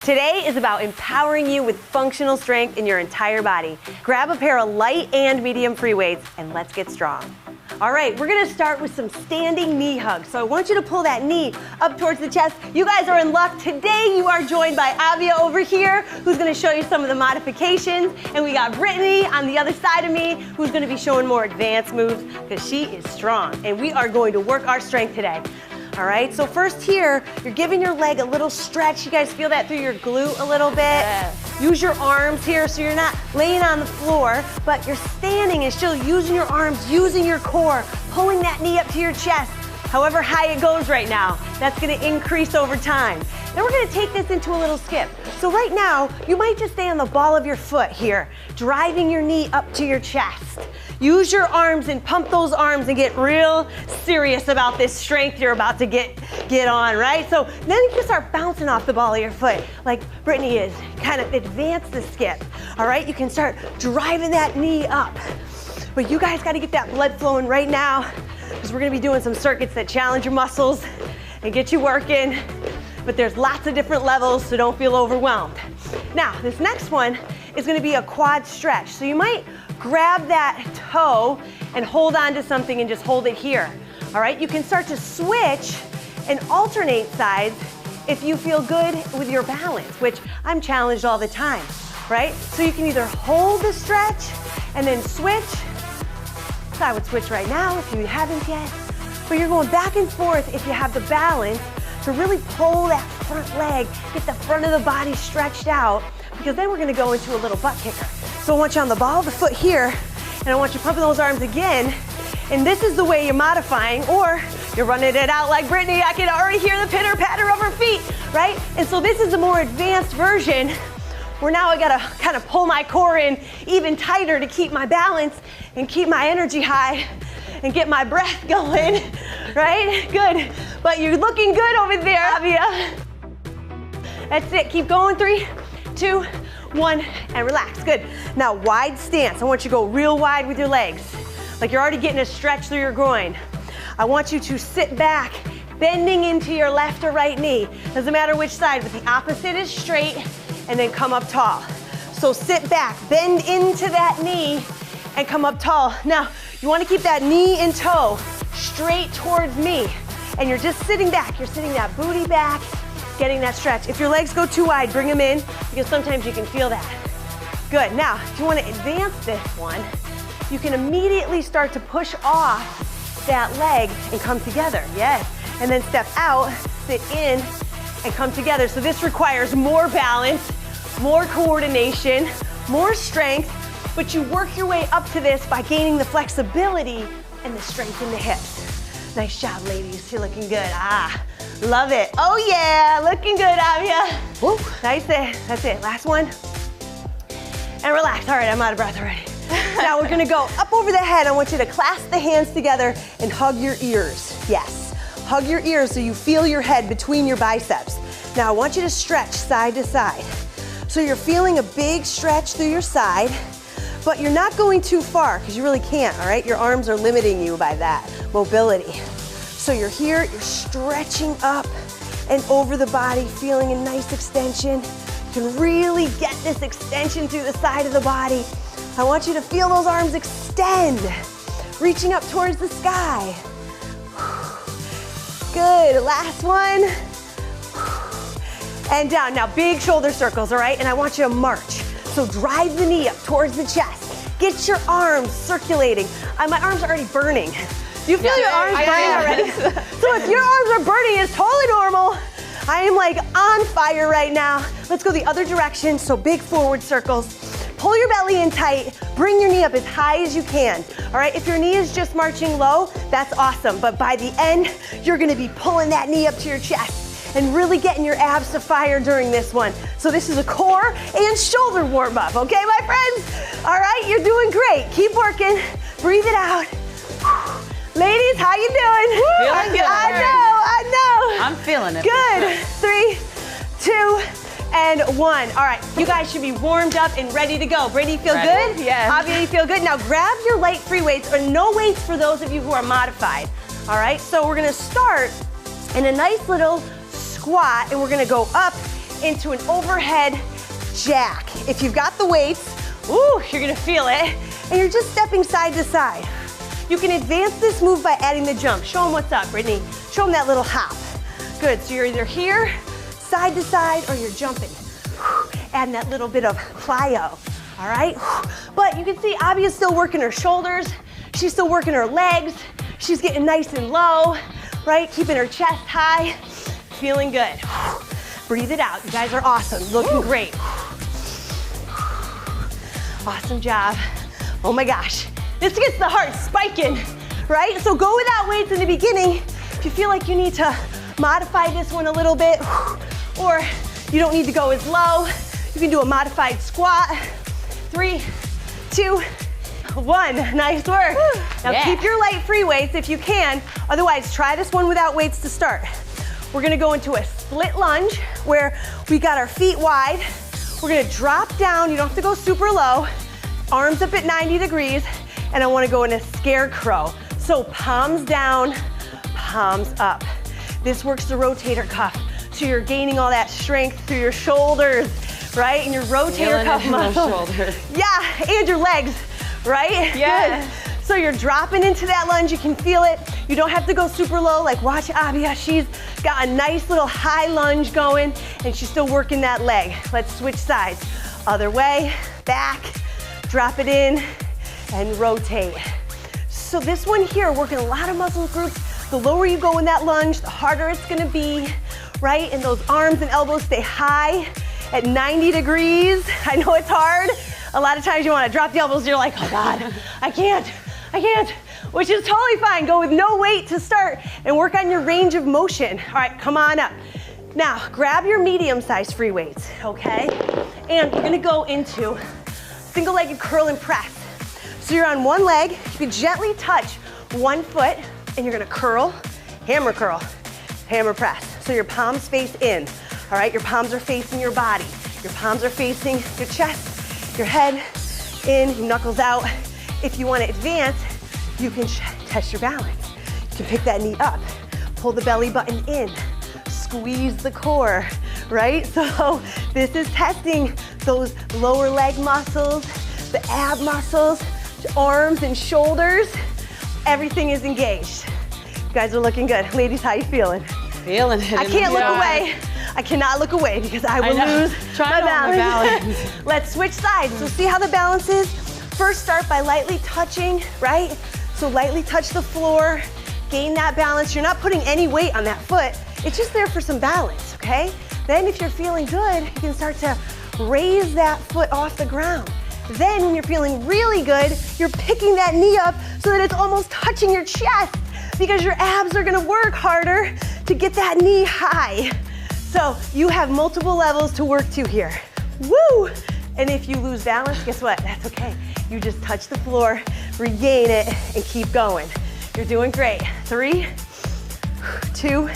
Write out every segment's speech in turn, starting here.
Today is about empowering you with functional strength in your entire body. Grab a pair of light and medium free weights and let's get strong. All right, we're gonna start with some standing knee hugs. So I want you to pull that knee up towards the chest. You guys are in luck. Today you are joined by Avia over here, who's gonna show you some of the modifications. And we got Brittany on the other side of me, who's gonna be showing more advanced moves because she is strong. And we are going to work our strength today. All right, so first here, you're giving your leg a little stretch. You guys feel that through your glute a little bit? Yes. Use your arms here so you're not laying on the floor, but you're standing and still using your arms, using your core, pulling that knee up to your chest. However high it goes right now, that's gonna increase over time. Then we're gonna take this into a little skip. So right now, you might just stay on the ball of your foot here, driving your knee up to your chest. Use your arms and pump those arms and get real serious about this strength you're about to get on, right? So then you can start bouncing off the ball of your foot like Brittany is. Kind of advance the skip, all right? You can start driving that knee up. But you guys gotta get that blood flowing right now because we're gonna be doing some circuits that challenge your muscles and get you working. But there's lots of different levels, so don't feel overwhelmed. Now, this next one is gonna be a quad stretch. So you might grab that toe and hold on to something and just hold it here. All right, you can start to switch and alternate sides if you feel good with your balance, which I'm challenged all the time, right? So you can either hold the stretch and then switch. So I would switch right now if you haven't yet. But you're going back and forth if you have the balance to really pull that front leg, get the front of the body stretched out, because then we're gonna go into a little butt kicker. So I want you on the ball of the foot here, and I want you pumping those arms again. And this is the way you're modifying, or you're running it out like Brittany. I can already hear the pitter patter of her feet, right? And so this is a more advanced version where now I gotta kind of pull my core in even tighter to keep my balance and keep my energy high and get my breath going, right? Good, but you're looking good over there, Avia. That's it, keep going, 3, 2, 1, and relax, good. Now, wide stance. I want you to go real wide with your legs, like you're already getting a stretch through your groin. I want you to sit back, bending into your left or right knee. Doesn't matter which side, but the opposite is straight, and then come up tall. So sit back, bend into that knee, and come up tall. Now, you wanna keep that knee and toe straight towards me, and you're just sitting back. You're sitting that booty back, getting that stretch. If your legs go too wide, bring them in, because sometimes you can feel that. Good, now, if you wanna advance this one, you can immediately start to push off that leg and come together, yes. And then step out, sit in, and come together. So this requires more balance, more coordination, more strength, but you work your way up to this by gaining the flexibility and the strength in the hips. Nice job, ladies, you're looking good. Love it. Oh yeah, looking good, Avia. Woo. Nice, that's it, last one. And relax, all right, I'm out of breath already. Now we're gonna go up over the head. I want you to clasp the hands together and hug your ears. Yes, hug your ears so you feel your head between your biceps. Now I want you to stretch side to side. So you're feeling a big stretch through your side, but you're not going too far because you really can't, all right? Your arms are limiting you by that mobility. So you're here, you're stretching up and over the body, feeling a nice extension. You can really get this extension through the side of the body. I want you to feel those arms extend, reaching up towards the sky. Good, last one. And down, now big shoulder circles, all right? And I want you to march. So drive the knee up towards the chest. Get your arms circulating. My arms are already burning. Do you feel your arms burning already? So if your arms are burning, it's totally normal. I am like on fire right now. Let's go the other direction, so big forward circles. Pull your belly in tight, bring your knee up as high as you can. All right, if your knee is just marching low, that's awesome. But by the end, you're gonna be pulling that knee up to your chest and really getting your abs to fire during this one. So this is a core and shoulder warm up, okay, my friends? All right, you're doing great. Keep working, breathe it out. Ladies, how you doing? Feeling good. I know. I'm feeling it. Good. 3, 2, and 1. All right, you guys should be warmed up and ready to go. Brady, feel good? Yes. Avia, you feel good? Now grab your light free weights or no weights for those of you who are modified. All right, so we're gonna start in a nice little squat and we're gonna go up into an overhead jack. If you've got the weights, ooh, you're gonna feel it, and you're just stepping side to side. You can advance this move by adding the jump. Show them what's up, Brittany. Show them that little hop. Good, so you're either here, side to side, or you're jumping. Adding that little bit of plyo, all right? But you can see Abby's still working her shoulders. She's still working her legs. She's getting nice and low, right? Keeping her chest high, feeling good. Breathe it out. You guys are awesome, looking great. Awesome job. Oh my gosh. This gets the heart spiking, right? So go without weights in the beginning. If you feel like you need to modify this one a little bit, or you don't need to go as low, you can do a modified squat. 3, 2, 1. Nice work. Now keep your light free weights if you can. Otherwise, try this one without weights to start. We're gonna go into a split lunge where we got our feet wide. We're gonna drop down. You don't have to go super low. Arms up at 90 degrees. And I wanna go in a scarecrow. So palms down, palms up. This works the rotator cuff. So you're gaining all that strength through your shoulders, right? And your rotator cuff muscle. Yeah, and your legs, right? Yeah. Good. So you're dropping into that lunge, you can feel it. You don't have to go super low, like watch Abia, she's got a nice little high lunge going, and she's still working that leg. Let's switch sides. Other way, back, drop it in, and rotate. So this one here, working a lot of muscle groups. The lower you go in that lunge, the harder it's gonna be, right? And those arms and elbows stay high at 90 degrees. I know it's hard. A lot of times you wanna drop the elbows, you're like, oh God, I can't, which is totally fine. Go with no weight to start and work on your range of motion. All right, come on up. Now, grab your medium-sized free weights, okay? And we're gonna go into single-legged curl and press. So you're on one leg, you can gently touch one foot, and you're gonna curl, hammer press. So your palms face in, all right? Your palms are facing your body. Your palms are facing your chest, your head in, your knuckles out. If you wanna advance, you can test your balance. You can pick that knee up, pull the belly button in, squeeze the core, right? So this is testing those lower leg muscles, the ab muscles, arms and shoulders. Everything is engaged. You guys are looking good. Ladies, how you feeling? Feeling it. I can't look away. I cannot look away because I will lose my balance. Let's switch sides. So see how the balance is? First start by lightly touching, right? So lightly touch the floor, gain that balance. You're not putting any weight on that foot. It's just there for some balance, okay? Then if you're feeling good, you can start to raise that foot off the ground. Then when you're feeling really good, you're picking that knee up so that it's almost touching your chest because your abs are gonna work harder to get that knee high. So you have multiple levels to work to here. Woo! And if you lose balance, guess what? That's okay. You just touch the floor, regain it, and keep going. You're doing great. 3, 2,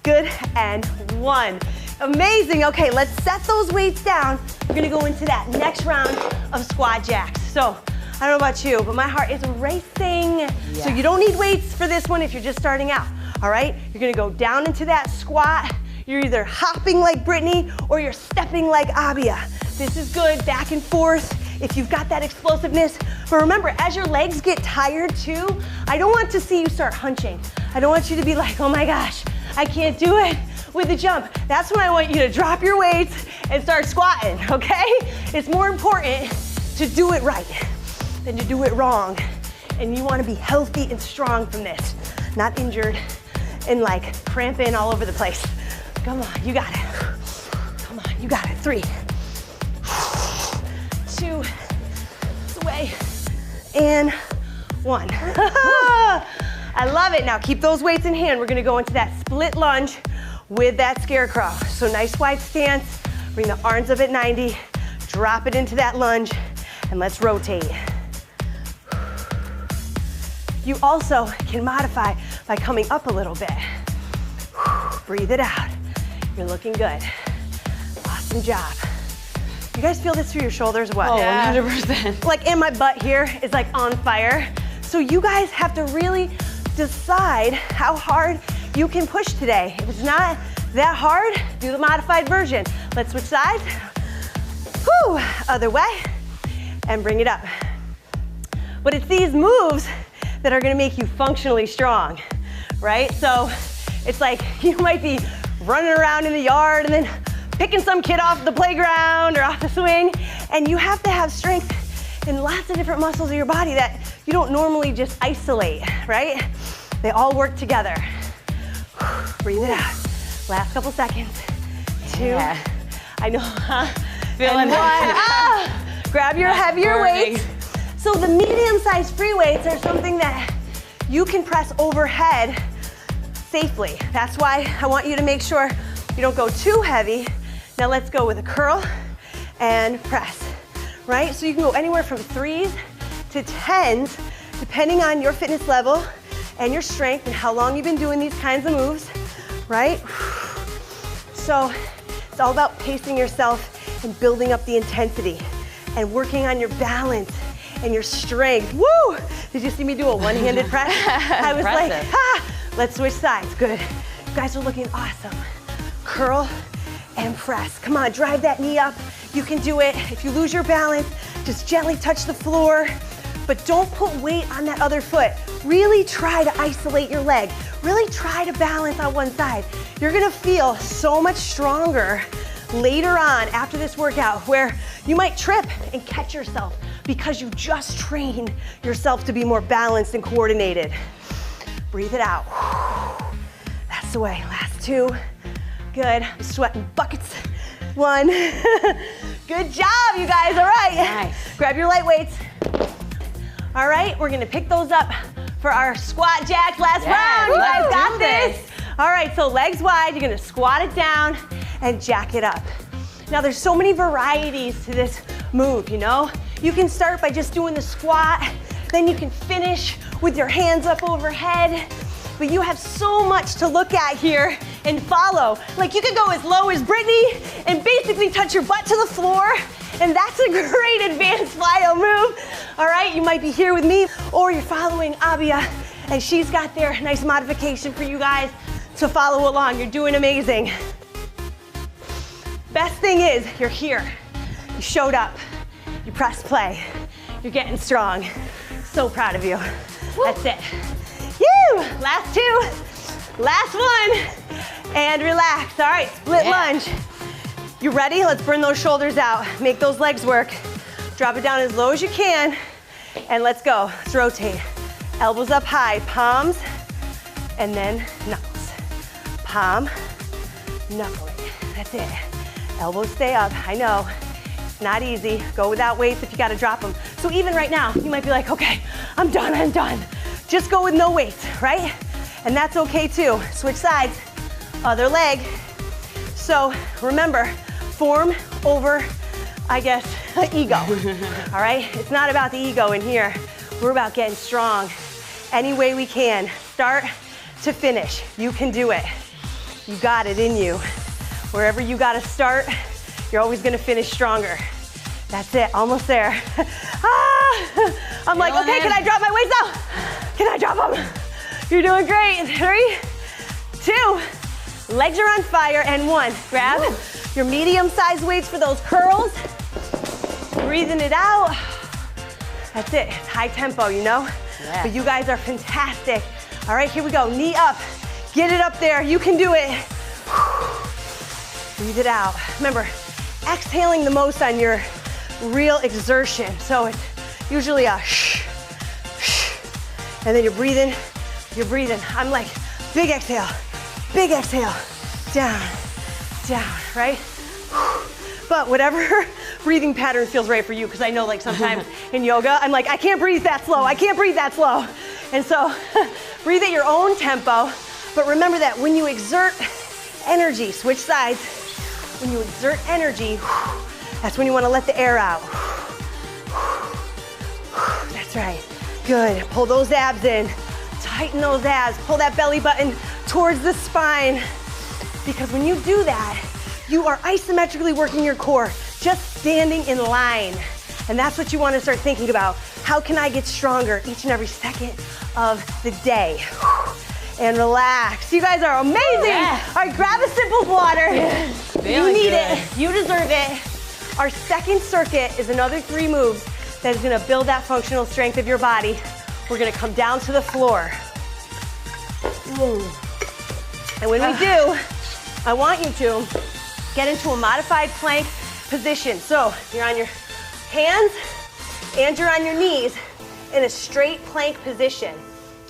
good, and 1. Amazing. Okay, let's set those weights down. We're gonna go into that next round of squat jacks. So, I don't know about you, but my heart is racing. Yeah. So you don't need weights for this one if you're just starting out, all right? You're gonna go down into that squat. You're either hopping like Brittany or you're stepping like Abia. This is good, back and forth, if you've got that explosiveness. But remember, as your legs get tired too, I don't want to see you start hunching. I don't want you to be like, oh my gosh, I can't do it with the jump. That's when I want you to drop your weights and start squatting, okay? It's more important to do it right than to do it wrong. And you wanna be healthy and strong from this, not injured and like cramping all over the place. Come on, you got it. Come on, you got it. 3, 2, away, and 1. I love it. Now keep those weights in hand. We're gonna go into that split lunge with that scarecrow. So nice wide stance, bring the arms up at 90, drop it into that lunge, and let's rotate. You also can modify by coming up a little bit. Breathe it out. You're looking good. Awesome job. You guys feel this through your shoulders? What? Oh, yeah. 100%. Like, and my butt here is like on fire. So you guys have to really decide how hard you can push today. If it's not that hard, do the modified version. Let's switch sides. Whew, other way, and bring it up. But it's these moves that are gonna make you functionally strong, right? So it's like you might be running around in the yard and then picking some kid off the playground or off the swing, and you have to have strength in lots of different muscles of your body that you don't normally just isolate, right? They all work together. Breathe it out. Last couple seconds. 2. Yeah. I know, huh? Feeling and 1. Grab your heavier weights. So the medium-sized free weights are something that you can press overhead safely. That's why I want you to make sure you don't go too heavy. Now let's go with a curl and press, right? So you can go anywhere from 3s to 10s, depending on your fitness level and your strength and how long you've been doing these kinds of moves, right? So it's all about pacing yourself and building up the intensity and working on your balance and your strength. Woo! Did you see me do a one-handed press? I was like, let's switch sides. Good. You guys are looking awesome. Curl and press. Come on, drive that knee up. You can do it. If you lose your balance, just gently touch the floor, but don't put weight on that other foot. Really try to isolate your leg. Really try to balance on one side. You're gonna feel so much stronger later on after this workout where you might trip and catch yourself because you just trained yourself to be more balanced and coordinated. Breathe it out. That's the way. Last 2. Good. I'm sweating buckets. 1. Good job, you guys. All right. Nice. Grab your light weights. All right, we're gonna pick those up for our squat jacks last round. You guys got this. All right, so legs wide, you're gonna squat it down and jack it up. Now there's so many varieties to this move, you know? You can start by just doing the squat, then you can finish with your hands up overhead, but you have so much to look at here and follow. Like you could go as low as Brittany and basically touch your butt to the floor, and that's a great advanced plyo move. All right, you might be here with me, or you're following Abia, and she's got their nice modification for you guys to follow along. You're doing amazing. Best thing is, you're here. You showed up. You pressed play. You're getting strong. So proud of you. That's it. Woo! Last 2. Last 1. And relax. All right, split lunge. You ready? Let's burn those shoulders out. Make those legs work. Drop it down as low as you can. And let's go. Let's rotate. Elbows up high, palms, and then knuckles. Palm, knuckling. That's it. Elbows stay up. I know. It's not easy. Go without weights if you gotta drop them. So even right now, you might be like, okay, I'm done. Just go with no weights, right? And that's okay too. Switch sides, other leg. So remember, form over, I guess, ego, all right? It's not about the ego in here. We're about getting strong any way we can. Start to finish. You can do it. You got it in you. Wherever you gotta start, you're always gonna finish stronger. That's it, almost there. I'm like, okay, can I drop my weights now? Can I drop them? You're doing great. 3, 2, legs are on fire, and 1. Grab your medium-sized weights for those curls. Breathing it out. That's it, it's high tempo, you know? Yeah. But you guys are fantastic. All right, here we go, knee up. Get it up there, you can do it. Breathe it out. Remember, exhaling the most on your real exertion. So it's usually a shh, shh. And then you're breathing. I'm like, big exhale, down, right? But whatever breathing pattern feels right for you, because I know like sometimes in yoga, I'm like, I can't breathe that slow. And so breathe at your own tempo, but remember that when you exert energy, switch sides, when you exert energy, that's when you want to let the air out. That's right. Good. Pull those abs in. Tighten those abs. Pull that belly button towards the spine. Because when you do that, you are isometrically working your core, just standing in line. And that's what you want to start thinking about. How can I get stronger each and every second of the day? and relax. You guys are amazing. Yeah. All right, grab a sip of water. You Feeling need good. it. You deserve it. Our second circuit is another 3 moves that is gonna build that functional strength of your body. We're gonna come down to the floor. And when we do, I want you to get into a modified plank position. So you're on your hands and you're on your knees in a straight plank position.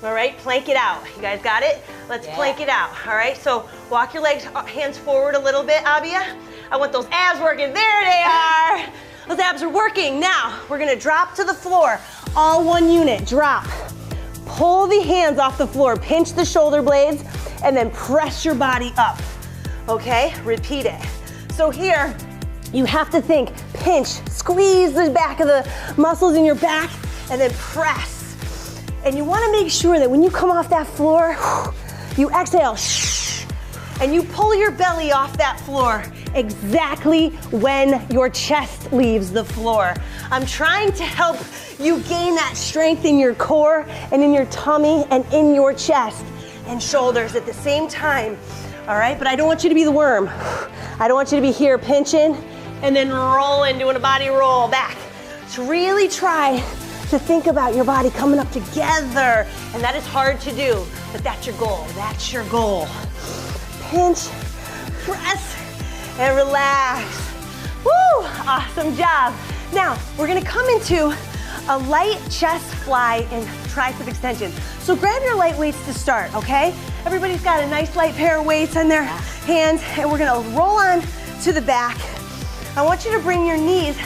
All right, plank it out. You guys got it? Let's plank it out. All right, so walk your legs, hands forward a little bit, Abia. I want those abs working. There they are. Those abs are working. Now, we're gonna drop to the floor. All one unit, drop. Pull the hands off the floor, pinch the shoulder blades, and then press your body up. Okay, repeat it. So here, you have to think, pinch, squeeze the back of the muscles in your back, and then press. And you wanna make sure that when you come off that floor, you exhale, and you pull your belly off that floor exactly when your chest leaves the floor. I'm trying to help you gain that strength in your core and in your tummy and in your chest and shoulders at the same time. All right, but I don't want you to be the worm. I don't want you to be here pinching and then rolling, doing a body roll back. So really try to think about your body coming up together. And that is hard to do, but that's your goal. That's your goal. Pinch, press, and relax. Woo, awesome job. Now, we're gonna come into a light chest fly and tricep extension. So grab your light weights to start, okay? Everybody's got a nice light pair of weights on their hands, and we're gonna roll on to the back. I want you to bring your knees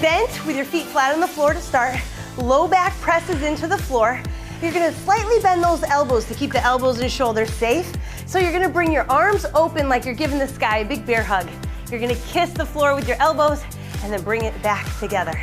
bent with your feet flat on the floor to start. Low back presses into the floor. You're gonna slightly bend those elbows to keep the elbows and shoulders safe. So you're gonna bring your arms open like you're giving the sky a big bear hug. You're gonna kiss the floor with your elbows and then bring it back together.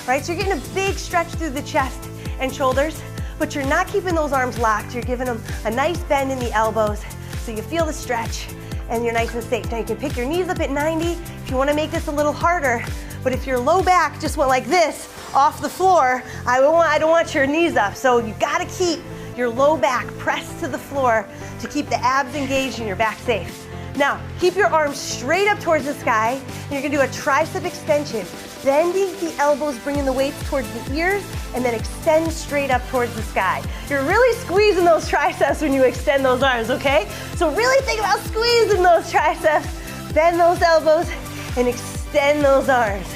Right, so you're getting a big stretch through the chest and shoulders, but you're not keeping those arms locked. You're giving them a nice bend in the elbows so you feel the stretch and you're nice and safe. Now you can pick your knees up at 90 if you wanna make this a little harder, but if your low back just went like this off the floor, I don't want your knees up. So you gotta keep your low back pressed to the floor to keep the abs engaged and your back safe. Now, keep your arms straight up towards the sky. And you're gonna do a tricep extension, bending the elbows, bringing the weights towards the ears, and then extend straight up towards the sky. You're really squeezing those triceps when you extend those arms, okay? So really think about squeezing those triceps. Bend those elbows and extend those arms.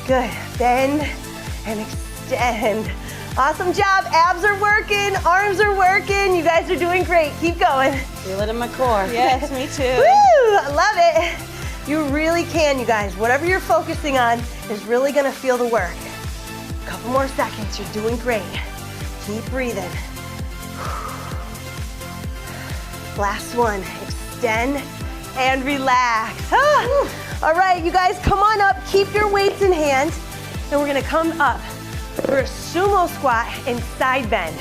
Good, bend and extend. Awesome job, abs are working, arms are working. You guys are doing great, keep going. Feel it in my core. Yes, me too. Woo, I love it. You really can, you guys. Whatever you're focusing on is really gonna feel the work. A couple more seconds, you're doing great. Keep breathing. Last one, extend and relax. All right, you guys, come on up, keep your weights in hand, and we're gonna come up for a sumo squat and side bend.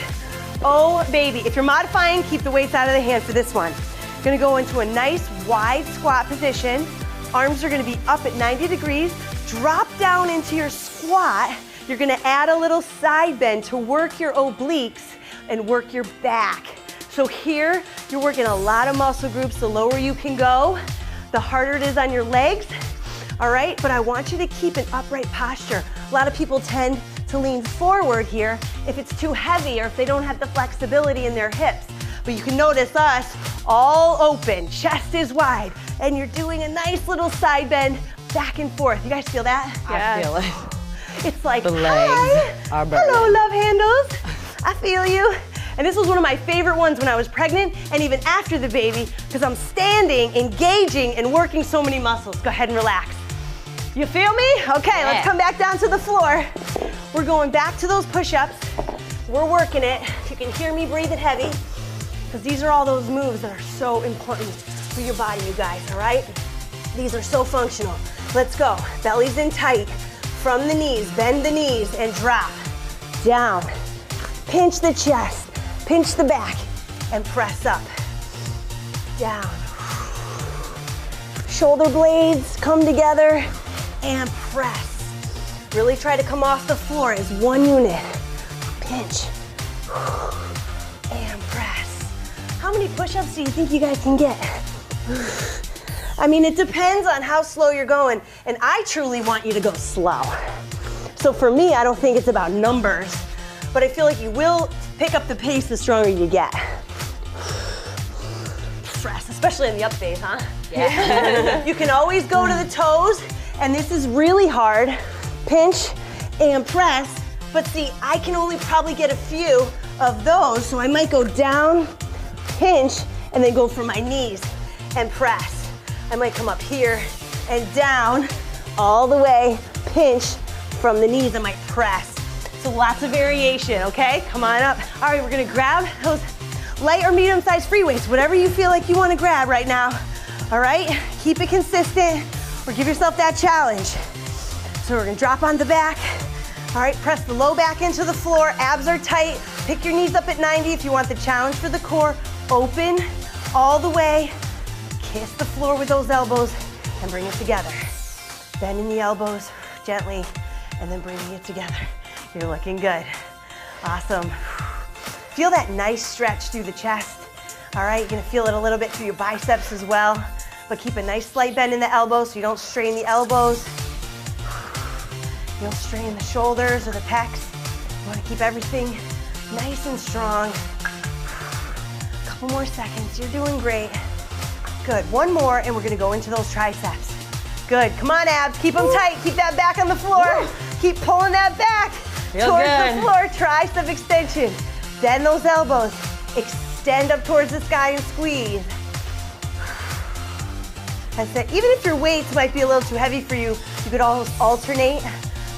Oh, baby, if you're modifying, keep the weights out of the hand for this one. You're gonna go into a nice wide squat position. Arms are gonna be up at 90 degrees. Drop down into your squat. You're gonna add a little side bend to work your obliques and work your back. So here, you're working a lot of muscle groups. The lower you can go, the harder it is on your legs. All right, but I want you to keep an upright posture. A lot of people tend to lean forward here if it's too heavy or if they don't have the flexibility in their hips. But you can notice us all open, chest is wide, and you're doing a nice little side bend back and forth. You guys feel that? I feel it. It's like, The legs hi, are burning. hello, love handles. I feel you. And this was one of my favorite ones when I was pregnant and even after the baby, because I'm standing, engaging, and working so many muscles. Go ahead and relax. You feel me? Okay, let's come back down to the floor. We're going back to those push-ups. We're working it. You can hear me breathing heavy, because these are all those moves that are so important for your body, you guys, all right? These are so functional. Let's go. Belly's in tight. From the knees, bend the knees and drop. Down. Pinch the chest, pinch the back, and press up. Down. Shoulder blades come together and press. Really try to come off the floor as one unit. Pinch and press. how many push-ups do you think you guys can get? I mean, it depends on how slow you're going, and I truly want you to go slow. So for me, I don't think it's about numbers, but I feel like you will pick up the pace the stronger you get. Press, especially in the up phase, huh? Yeah. You can always go to the toes, and this is really hard. Pinch and press, but see, I can only probably get a few of those, so I might go down, pinch, and then go for my knees and press. I might come up here and down, all the way, pinch from the knees, I might press. So lots of variation, okay? Come on up. All right, we're gonna grab those light or medium-sized free weights, whatever you feel like you wanna grab right now, all right? Keep it consistent, or give yourself that challenge. So we're gonna drop on the back. All right, press the low back into the floor, abs are tight. Pick your knees up at 90 if you want the challenge for the core. Open all the way, kiss the floor with those elbows, and bring it together. Bending the elbows gently, and then bringing it together. You're looking good. Awesome. Feel that nice stretch through the chest. All right, you're gonna feel it a little bit through your biceps as well, but keep a nice slight bend in the elbows so you don't strain the elbows. You don't strain the shoulders or the pecs. You wanna keep everything nice and strong. Couple more seconds, you're doing great. Good, one more, and we're gonna go into those triceps. Good, come on abs, keep them tight, keep that back on the floor. Keep pulling that back towards the floor, tricep extension. Bend those elbows, extend up towards the sky and squeeze. That's it. Even if your weights might be a little too heavy for you, you could always alternate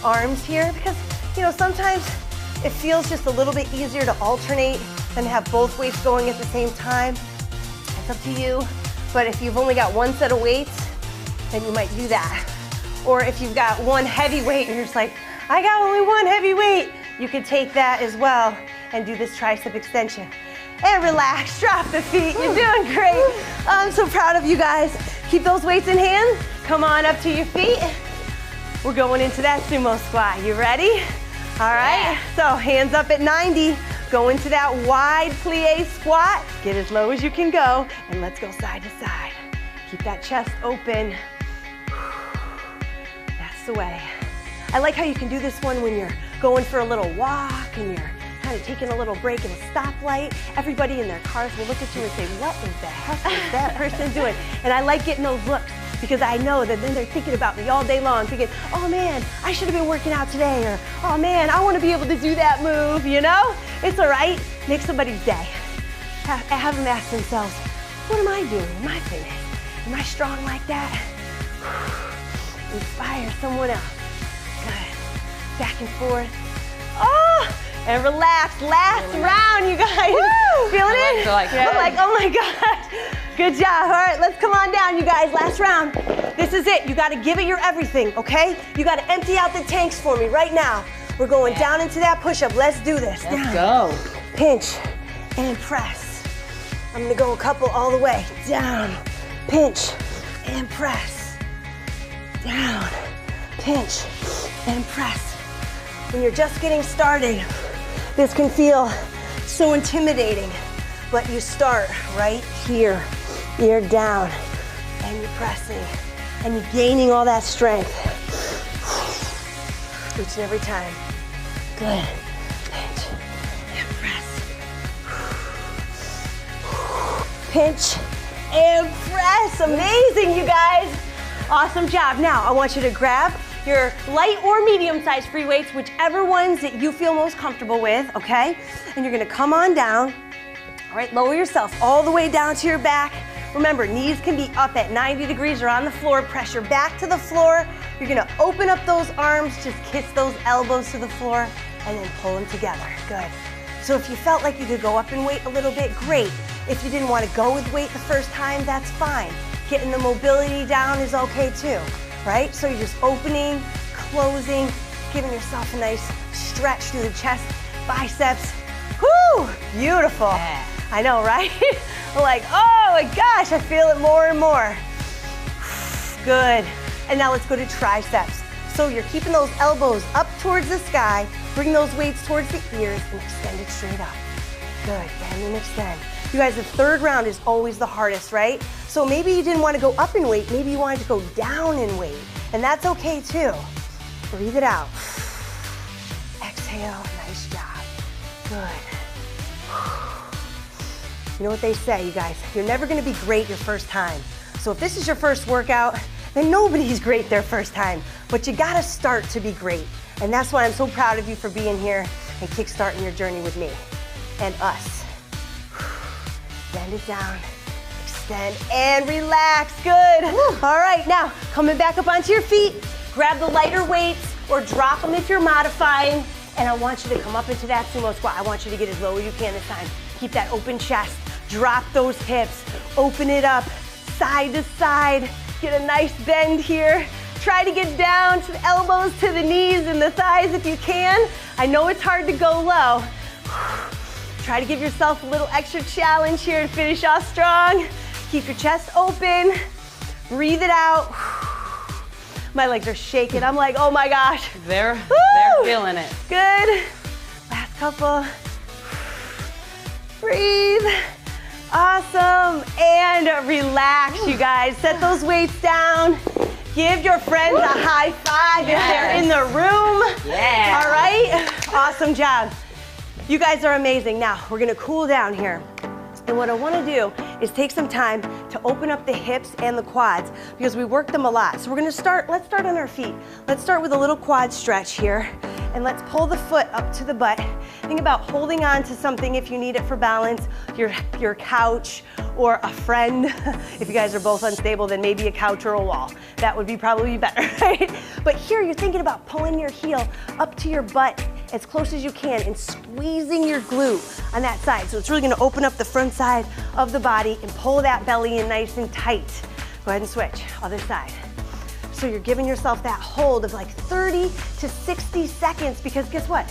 arms here because, you know, sometimes it feels just a little bit easier to alternate than to have both weights going at the same time. It's up to you, but if you've only got one set of weights, then you might do that. Or if you've got one heavy weight and you're just like, I got only one heavy weight, you could take that as well and do this tricep extension. And relax, drop the feet, you're doing great. I'm so proud of you guys. Keep those weights in hand, come on up to your feet. We're going into that sumo squat, you ready? All right, so hands up at 90, go into that wide plie squat, get as low as you can go, and let's go side to side. Keep that chest open. That's the way. I like how you can do this one when you're going for a little walk and you're kind of taking a little break at a stoplight. Everybody in their cars will look at you and say, what in the heck is that person doing? And I like getting those looks because I know that then they're thinking about me all day long, thinking, oh man, I should have been working out today, or oh man, I want to be able to do that move, you know? It's all right, make somebody's day. Have them ask themselves, what am I doing in my fitness? Am I strong like that? Inspire someone else. Good. Back and forth. Oh, and relax. Last round, you guys. Woo! Feeling it? I'm like, oh my gosh. Good job. All right, let's come on down, you guys. Last round. This is it. You got to give it your everything, okay? You got to empty out the tanks for me right now. We're going down into that push-up. Let's do this. Let's go. Pinch and press. I'm going to go a couple all the way. Down. Pinch and press. Down. Pinch and press. When you're just getting started, this can feel so intimidating, but you start right here. You're down and you're pressing and you're gaining all that strength each and every time. Good. Pinch and press. Pinch and press. Amazing, you guys. Awesome job. Now, I want you to grab your light or medium-sized free weights, whichever ones that you feel most comfortable with, okay? And you're gonna come on down. All right, lower yourself all the way down to your back. Remember, knees can be up at 90 degrees or on the floor. Press your back to the floor. You're gonna open up those arms, just kiss those elbows to the floor, and then pull them together. Good. So if you felt like you could go up in weight a little bit, great. If you didn't want to go with weight the first time, that's fine. Getting the mobility down is okay too, right? So you're just opening, closing, giving yourself a nice stretch through the chest, biceps. Whoo, beautiful. Yeah. I know, right? Like, oh my gosh, I feel it more and more. Good. And now let's go to triceps. So you're keeping those elbows up towards the sky, bring those weights towards the ears and extend it straight up. Good, bend and extend. You guys, the third round is always the hardest, right? So maybe you didn't want to go up in weight, maybe you wanted to go down in weight, and that's okay too. Breathe it out. Exhale, nice job. Good. You know what they say, you guys, you're never gonna be great your first time. So if this is your first workout, then nobody's great their first time, but you gotta start to be great. And that's why I'm so proud of you for being here and kickstarting your journey with me and us. Bend it down, extend, and relax, good. All right, now, coming back up onto your feet, grab the lighter weights or drop them if you're modifying, and I want you to come up into that sumo squat. I want you to get as low as you can this time. Keep that open chest, drop those hips, open it up, side to side, get a nice bend here. Try to get down to the elbows, to the knees and the thighs if you can. I know it's hard to go low. Try to give yourself a little extra challenge here to finish off strong. Keep your chest open, breathe it out. My legs are shaking. I'm like, oh my gosh. They're feeling it. Good. Last couple. Breathe. Awesome. And relax, you guys. Set those weights down. Give your friends a high five if they're in the room. Yeah. All right? Awesome job. You guys are amazing. Now, we're gonna cool down here. And what I wanna do is take some time to open up the hips and the quads because we work them a lot. So we're gonna let's start on our feet. Let's start with a little quad stretch here. And let's pull the foot up to the butt. Think about holding on to something if you need it for balance, your couch or a friend. If you guys are both unstable, then maybe a couch or a wall. That would be probably better, right? But here you're thinking about pulling your heel up to your butt as close as you can and squeezing your glute on that side. So it's really gonna open up the front side of the body and pull that belly in nice and tight. Go ahead and switch, other side. So you're giving yourself that hold of like 30 to 60 seconds because guess what?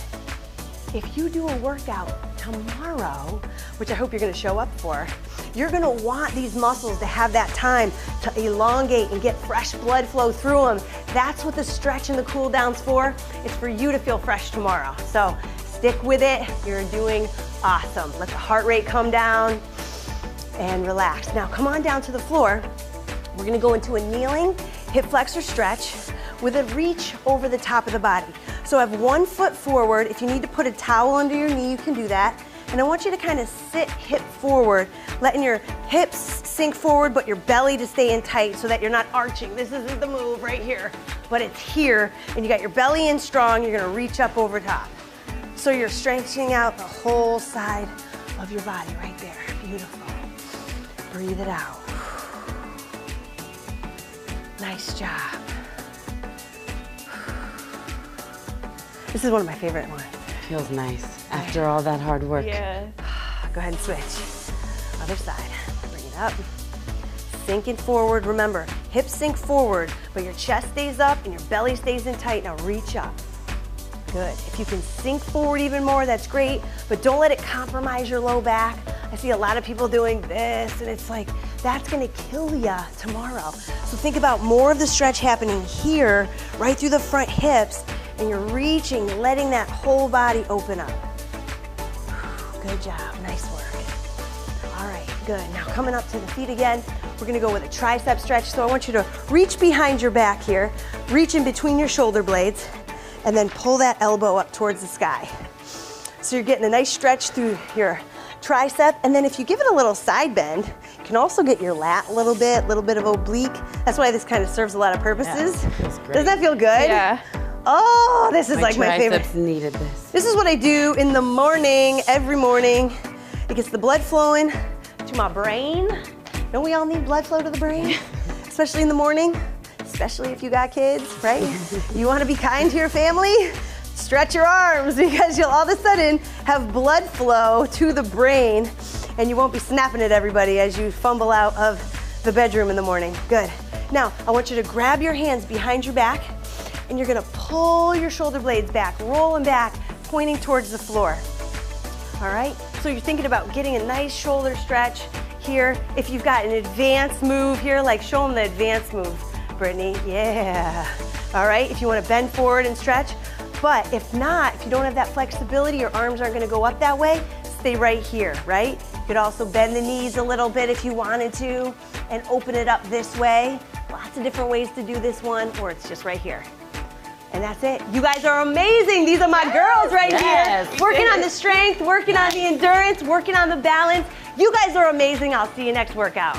If you do a workout tomorrow, which I hope you're gonna show up for, you're gonna want these muscles to have that time to elongate and get fresh blood flow through them. That's what the stretch and the cool down's for. It's for you to feel fresh tomorrow. So stick with it, you're doing awesome. Let the heart rate come down and relax. Now come on down to the floor. We're gonna go into a kneeling hip flexor stretch with a reach over the top of the body. So have one foot forward. If you need to put a towel under your knee, you can do that. And I want you to kind of sit hip forward, letting your hips sink forward, but your belly to stay in tight so that you're not arching. This isn't the move right here, but it's here. And you got your belly in strong, you're gonna reach up over top. So you're stretching out the whole side of your body right there. Beautiful. Breathe it out. Nice job. This is one of my favorite ones. Feels nice after all that hard work. Yeah. Go ahead and switch. Other side. Bring it up. Sinking forward. Remember, hips sink forward, but your chest stays up and your belly stays in tight. Now reach up. Good. If you can sink forward even more, that's great, but don't let it compromise your low back. I see a lot of people doing this, and it's like, that's gonna kill ya tomorrow. So think about more of the stretch happening here, right through the front hips, and you're reaching, letting that whole body open up. Good job, nice work. All right, good. Now coming up to the feet again, we're gonna go with a tricep stretch. So I want you to reach behind your back here, reach in between your shoulder blades, and then pull that elbow up towards the sky. So you're getting a nice stretch through your tricep, and then if you give it a little side bend, you can also get your lat a little bit of oblique. That's why this kind of serves a lot of purposes. Yeah, feels great. Doesn't that feel good? Yeah. Oh, this is like my favorite. Triceps needed this. This is what I do in the morning, every morning. It gets the blood flowing to my brain. Don't we all need blood flow to the brain? Especially in the morning, especially if you got kids, right? You want to be kind to your family? Stretch your arms because you'll all of a sudden have blood flow to the brain and you won't be snapping at everybody as you fumble out of the bedroom in the morning. Good. Now, I want you to grab your hands behind your back and you're gonna pull your shoulder blades back, roll them back, pointing towards the floor. All right? So you're thinking about getting a nice shoulder stretch here. If you've got an advanced move here, like show them the advanced move, Brittany. Yeah. All right, if you wanna bend forward and stretch. But if not, if you don't have that flexibility, your arms aren't gonna go up that way, stay right here, right? You could also bend the knees a little bit if you wanted to and open it up this way. Lots of different ways to do this one, or it's just right here. And that's it. You guys are amazing. These are my girls right here. Working on the strength, working on the endurance, working on the balance. You guys are amazing. I'll see you next workout.